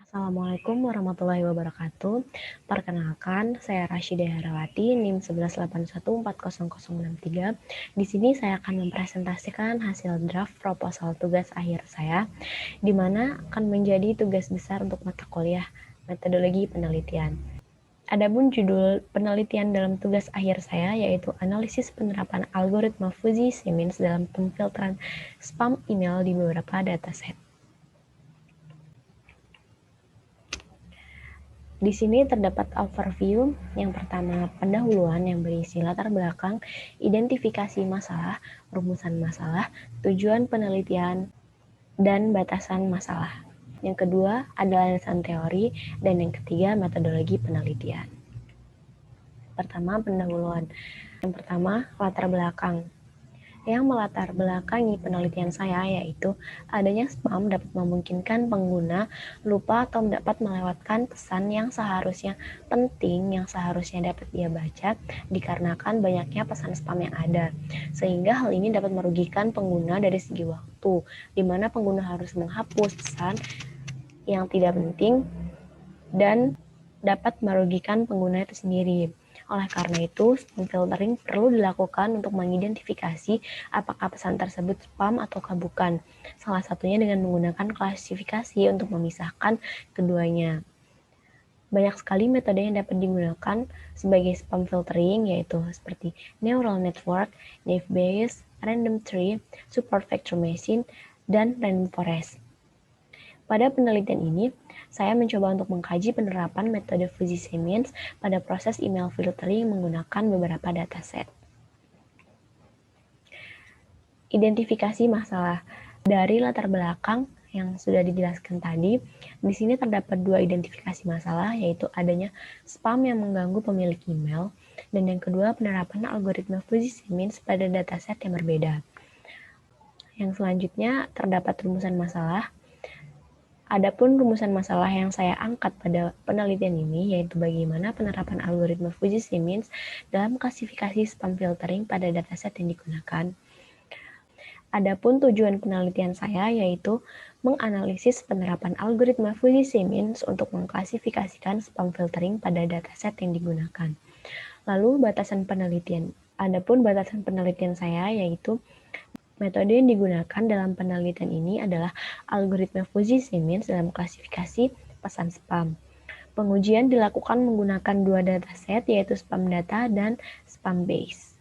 Assalamualaikum warahmatullahi wabarakatuh. Perkenalkan, saya Rasyidah Herawati, NIM 1181400063. Di sini saya akan mempresentasikan hasil draft proposal tugas akhir saya, di mana akan menjadi tugas besar untuk mata kuliah metodologi penelitian. Adapun judul penelitian dalam tugas akhir saya yaitu analisis penerapan algoritma Fuzzy-Siemens dalam pemfilteran spam email di beberapa dataset. Di sini terdapat overview. Yang pertama, pendahuluan yang berisi latar belakang, identifikasi masalah, rumusan masalah, tujuan penelitian, dan batasan masalah. Yang kedua adalah landasan teori, dan yang ketiga metodologi penelitian. Pertama, pendahuluan. Yang pertama, latar belakang. Yang melatar belakangi penelitian saya yaitu adanya spam dapat memungkinkan pengguna lupa atau dapat melewatkan pesan yang seharusnya penting, yang seharusnya dapat dia baca dikarenakan banyaknya pesan spam yang ada. Sehingga hal ini dapat merugikan pengguna dari segi waktu, di mana pengguna harus menghapus pesan yang tidak penting dan dapat merugikan pengguna itu sendiri. Oleh karena itu, spam filtering perlu dilakukan untuk mengidentifikasi apakah pesan tersebut spam atau bukan. Salah satunya dengan menggunakan klasifikasi untuk memisahkan keduanya. Banyak sekali metode yang dapat digunakan sebagai spam filtering, yaitu seperti neural network, naive Bayes, random tree, support vector machine, dan random forest. Pada penelitian ini, saya mencoba untuk mengkaji penerapan metode Fuzzy-Siemens pada proses email filtering menggunakan beberapa dataset. Identifikasi masalah. Dari latar belakang yang sudah dijelaskan tadi, di sini terdapat dua identifikasi masalah, yaitu adanya spam yang mengganggu pemilik email, dan yang kedua penerapan algoritma Fuzzy-Siemens pada dataset yang berbeda. Yang selanjutnya terdapat rumusan masalah. Adapun rumusan masalah yang saya angkat pada penelitian ini yaitu bagaimana penerapan algoritma Fuzzy-Siemens dalam klasifikasi spam filtering pada dataset yang digunakan. Adapun tujuan penelitian saya yaitu menganalisis penerapan algoritma Fuzzy-Siemens untuk mengklasifikasikan spam filtering pada dataset yang digunakan. Lalu batasan penelitian. Adapun batasan penelitian saya yaitu metode yang digunakan dalam penelitian ini adalah algoritma Fuzzy-Siemens dalam klasifikasi pesan spam. Pengujian dilakukan menggunakan dua dataset yaitu spam data dan spam base.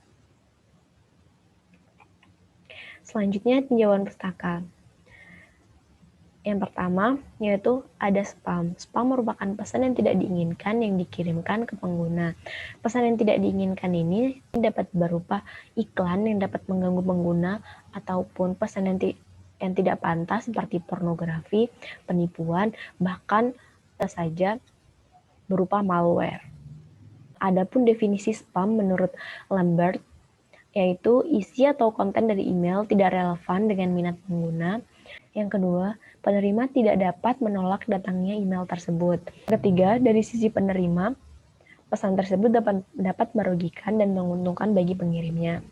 Selanjutnya tinjauan pustaka. Yang pertama yaitu ada spam. Spam merupakan pesan yang tidak diinginkan yang dikirimkan ke pengguna. Pesan yang tidak diinginkan ini dapat berupa iklan yang dapat mengganggu pengguna ataupun pesan yang tidak pantas seperti pornografi, penipuan, bahkan saja berupa malware. Adapun definisi spam menurut Lambert yaitu isi atau konten dari email tidak relevan dengan minat pengguna. Yang kedua, penerima tidak dapat menolak datangnya email tersebut. Ketiga, dari sisi penerima, pesan tersebut dapat merugikan dan menguntungkan bagi pengirimnya.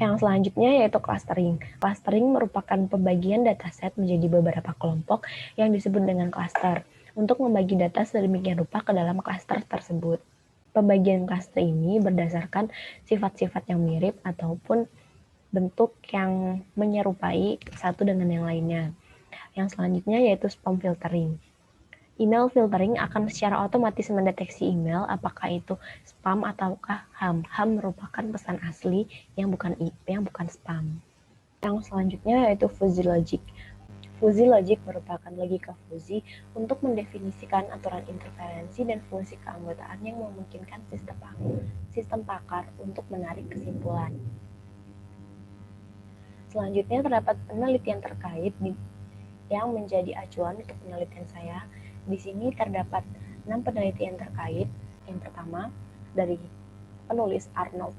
Yang selanjutnya yaitu clustering. Clustering merupakan pembagian dataset menjadi beberapa kelompok yang disebut dengan cluster untuk membagi data sedemikian rupa ke dalam cluster tersebut. Pembagian cluster ini berdasarkan sifat-sifat yang mirip ataupun bentuk yang menyerupai satu dengan yang lainnya. Yang selanjutnya yaitu spam filtering. Email filtering akan secara otomatis mendeteksi email apakah itu spam ataukah HAM. HAM merupakan pesan asli yang bukan spam. Yang selanjutnya yaitu fuzzy logic. Fuzzy logic merupakan logika fuzzy untuk mendefinisikan aturan interferensi dan fungsi keanggotaan yang memungkinkan sistem pakar untuk menarik kesimpulan. Selanjutnya terdapat penelitian terkait yang menjadi acuan untuk penelitian saya. Di sini terdapat 6 penelitian terkait. Yang pertama dari penulis Arnold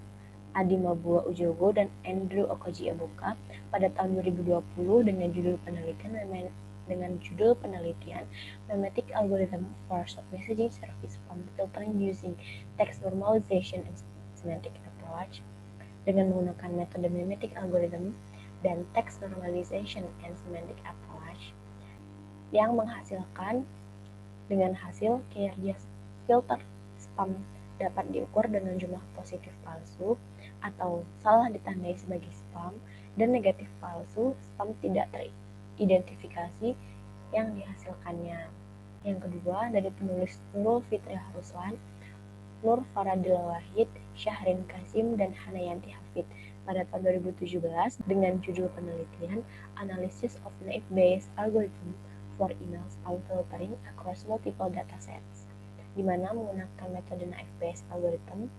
Adimabua Ujogo dan Andrew Okoji Ebuka pada tahun 2020 dengan judul penelitian Memetic Algorithm for Short Messaging Service from Filtering Using Text Normalization and Semantic Approach dengan menggunakan metode memetic algorithm dan text normalization and semantic approach. Dengan menggunakan metode memetic algorithm dan text normalization and semantic approach. Dengan menggunakan metode memetic algorithm dan text normalization and semantic approach. Dengan menggunakan metode memetic algorithm dan text normalization and semantic approach. Dengan menggunakan metode memetic algorithm dan text normalization and semantic approach. yang menghasilkan dengan hasil kinerja filter spam dapat diukur dengan jumlah positif palsu atau salah ditandai sebagai spam dan negatif palsu spam tidak teridentifikasi yang dihasilkannya. Yang kedua, dari penulis Nurul Fitriah Ruslan, Nur Faradil Wahid, Syahrin Kasim, dan Hanayanti Hafid pada tahun 2017 dengan judul penelitian Analysis of Naive-Bayes Algorithm for Email Spam Filtering Across Multiple Datasets, di mana menggunakan metode Naive-Bayes Algorithm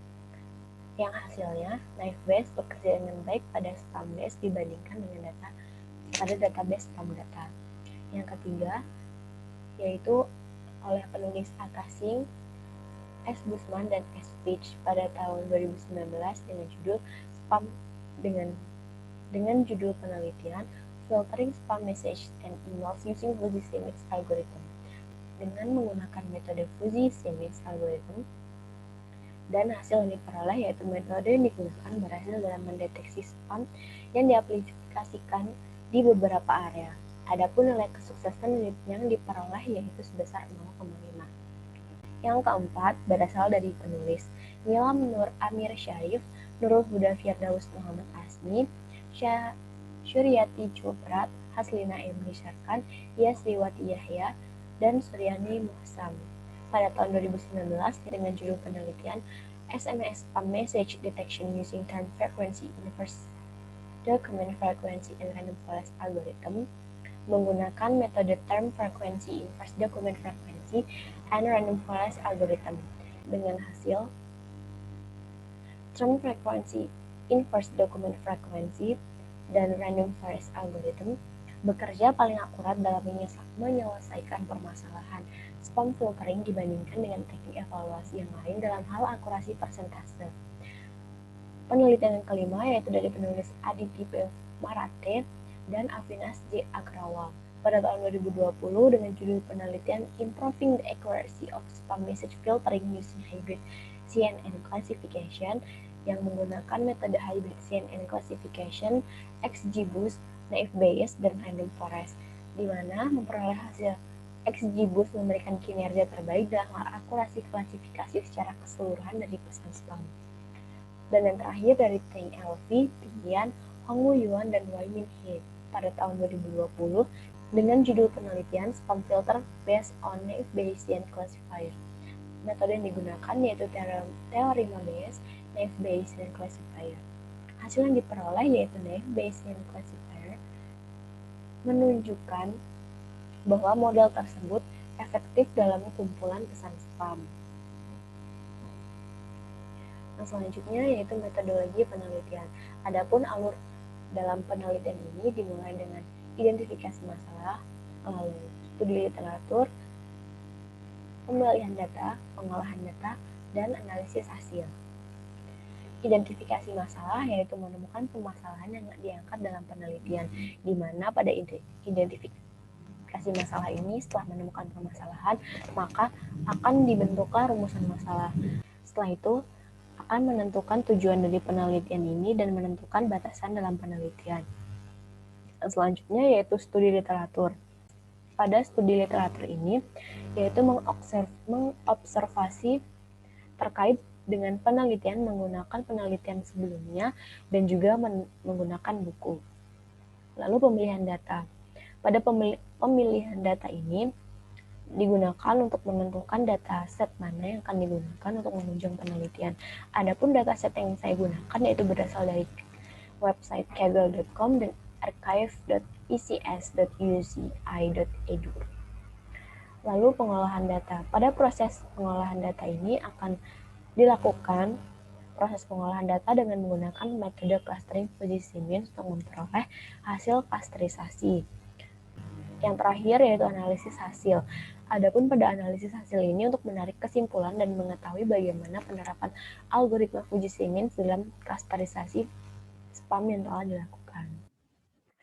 yang hasilnya Naive-Bayes bekerja dengan baik pada spam base dibandingkan dengan database spam data. Yang ketiga, yaitu oleh penulis Akasing, S. Busman dan S. Page pada tahun 2019 dengan judul Spam dengan judul penelitian Filtering Spam Message and Emails Using Fuzzy-Semix Algorithm dengan menggunakan metode Fuzzy-Semix Algorithm, dan hasil yang diperoleh yaitu metode yang digunakan berhasil dalam mendeteksi spam yang diaplikasikan di beberapa area. Adapun nilai kesuksesan yang diperoleh yaitu sebesar 0,5. Yang keempat, berasal dari penulis Nilam Nur Amir Syarif, Nurul Huda Firdaus Muhammad Asmi, Syuriati Cuprat, Haslina Emri Syarkan, Yasriwati Yahya, dan Suryani Muhsam pada tahun 2019 dengan judul penelitian SMS Spam Message Detection Using Term Frequency Inverse Document Frequency and Random Forest Algorithm menggunakan metode Term Frequency Inverse Document Frequency and Random Forest Algorithm dengan hasil Term Frequency Inverse Document Frequency dan Random Forest Algorithm bekerja paling akurat dalam menyelesaikan permasalahan spam filtering dibandingkan dengan teknik evaluasi yang lain dalam hal akurasi persentase. Penelitian yang kelima yaitu dari penulis Aditi P. Marate dan Avinas J. Agrawal pada tahun 2020 dengan judul penelitian Improving the Accuracy of Spam Message Filtering Using Hybrid CNN Classification yang menggunakan metode Hybrid CNN Classification, XGBoost, Naive-Bayes, dan Random Forest, di mana memperoleh hasil XGBoost memberikan kinerja terbaik dalam akurasi klasifikasi secara keseluruhan dari pesan spam. Dan yang terakhir dari Teng LV, Tian, Hong Woo Yuan, dan Wai Min Hye pada tahun 2020 dengan judul penelitian Spam Filter Based on Naive-Bayes Classifier. Metode yang digunakan yaitu Theorema Bayes, Naive-Bayes Classifier. Hasil yang diperoleh yaitu Naive-Bayes Classifier menunjukkan bahwa model tersebut efektif dalam kumpulan pesan spam. Nah, selanjutnya yaitu metodologi penelitian. Adapun alur dalam penelitian ini dimulai dengan identifikasi masalah, lalu studi literatur, pembelian data, pengolahan data, dan analisis hasil. Identifikasi masalah yaitu menemukan permasalahan yang diangkat dalam penelitian, di mana pada identifikasi masalah ini setelah menemukan permasalahan, maka akan dibentuklah rumusan masalah. Setelah itu, akan menentukan tujuan dari penelitian ini dan menentukan batasan dalam penelitian. Selanjutnya yaitu studi literatur. Pada studi literatur ini, yaitu mengobservasi terkait dengan penelitian menggunakan penelitian sebelumnya dan juga menggunakan buku. Lalu pemilihan data. Pada pemilihan data ini, digunakan untuk menentukan dataset mana yang akan digunakan untuk menunjang penelitian. Adapun dataset yang saya gunakan yaitu berasal dari website kaggle.com dan archive.ecs.uci.edu. Lalu pengolahan data. Pada proses pengolahan data ini akan dilakukan proses pengolahan data dengan menggunakan metode clustering Fuzzy-Semix untuk memperoleh hasil klasterisasi. Yang terakhir yaitu analisis hasil. Adapun pada analisis hasil ini untuk menarik kesimpulan dan mengetahui bagaimana penerapan algoritma Fuzzy-Semix dalam klasterisasi spam yang telah dilakukan.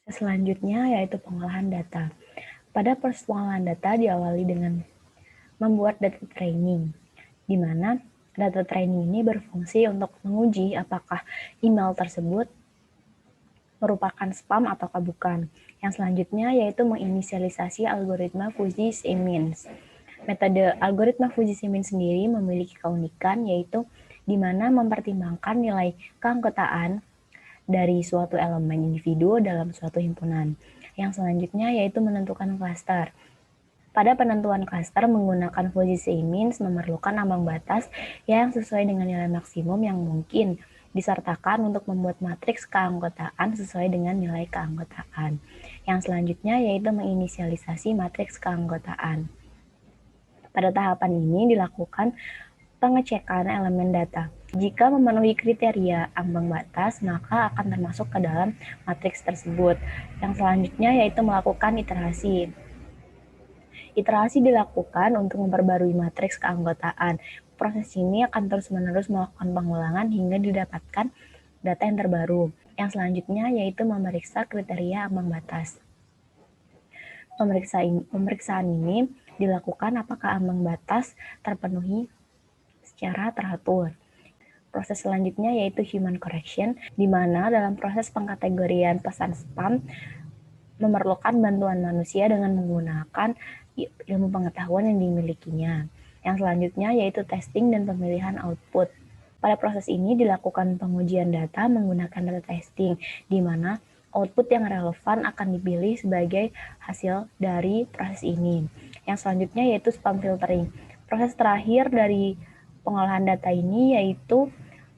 Selanjutnya yaitu pengolahan data. Pada pengolahan data diawali dengan membuat data training, di mana data training ini berfungsi untuk menguji apakah email tersebut merupakan spam atau bukan. Yang selanjutnya yaitu menginisialisasi algoritma Fuzzy-Simmons. Metode algoritma Fuzzy-Simmons sendiri memiliki keunikan yaitu di mana mempertimbangkan nilai keanggotaan dari suatu elemen individu dalam suatu himpunan. Yang selanjutnya yaitu menentukan klaster. Pada penentuan klaster menggunakan Fuzzy-Simmons memerlukan ambang batas yang sesuai dengan nilai maksimum yang mungkin disertakan untuk membuat matriks keanggotaan sesuai dengan nilai keanggotaan. Yang selanjutnya yaitu menginisialisasi matriks keanggotaan. Pada tahapan ini dilakukan pengecekan elemen data. Jika memenuhi kriteria ambang batas, maka akan termasuk ke dalam matriks tersebut. Yang selanjutnya yaitu melakukan iterasi. Iterasi dilakukan untuk memperbarui matriks keanggotaan. Proses ini akan terus-menerus melakukan pengulangan hingga didapatkan data yang terbaru. Yang selanjutnya yaitu memeriksa kriteria ambang batas. Pemeriksaan ini dilakukan apakah ambang batas terpenuhi secara teratur. Proses selanjutnya yaitu human correction, di mana dalam proses pengkategorian pesan spam memerlukan bantuan manusia dengan menggunakan ilmu pengetahuan yang dimilikinya. Yang selanjutnya yaitu testing dan pemilihan output. Pada proses ini dilakukan pengujian data menggunakan data testing, di mana output yang relevan akan dipilih sebagai hasil dari proses ini. Yang selanjutnya yaitu spam filtering. Proses terakhir dari pengolahan data ini yaitu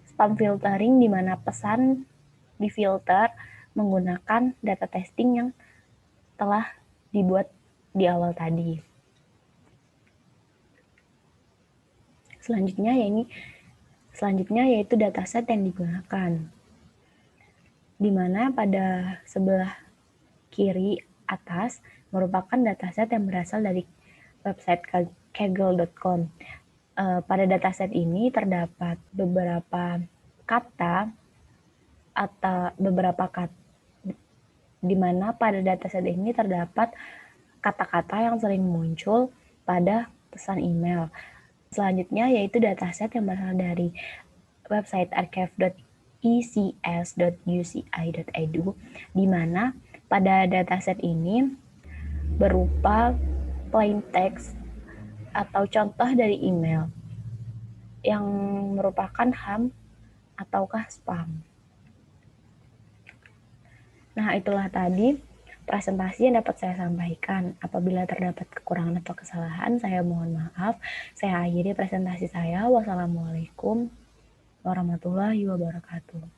spam filtering, di mana pesan difilter menggunakan data testing yang telah dibuat di awal tadi. Selanjutnya yaitu dataset yang digunakan, di mana pada sebelah kiri atas merupakan dataset yang berasal dari website kaggle.com. Pada dataset ini terdapat beberapa kata di mana pada dataset ini terdapat kata-kata yang sering muncul pada pesan email. Selanjutnya yaitu dataset yang berasal dari website archive.ecs.uci.edu, di mana pada dataset ini berupa plain text atau contoh dari email yang merupakan HAM ataukah spam. Nah, itulah tadi presentasi yang dapat saya sampaikan. Apabila terdapat kekurangan atau kesalahan, saya mohon maaf. Saya akhiri presentasi saya. Wassalamualaikum warahmatullahi wabarakatuh.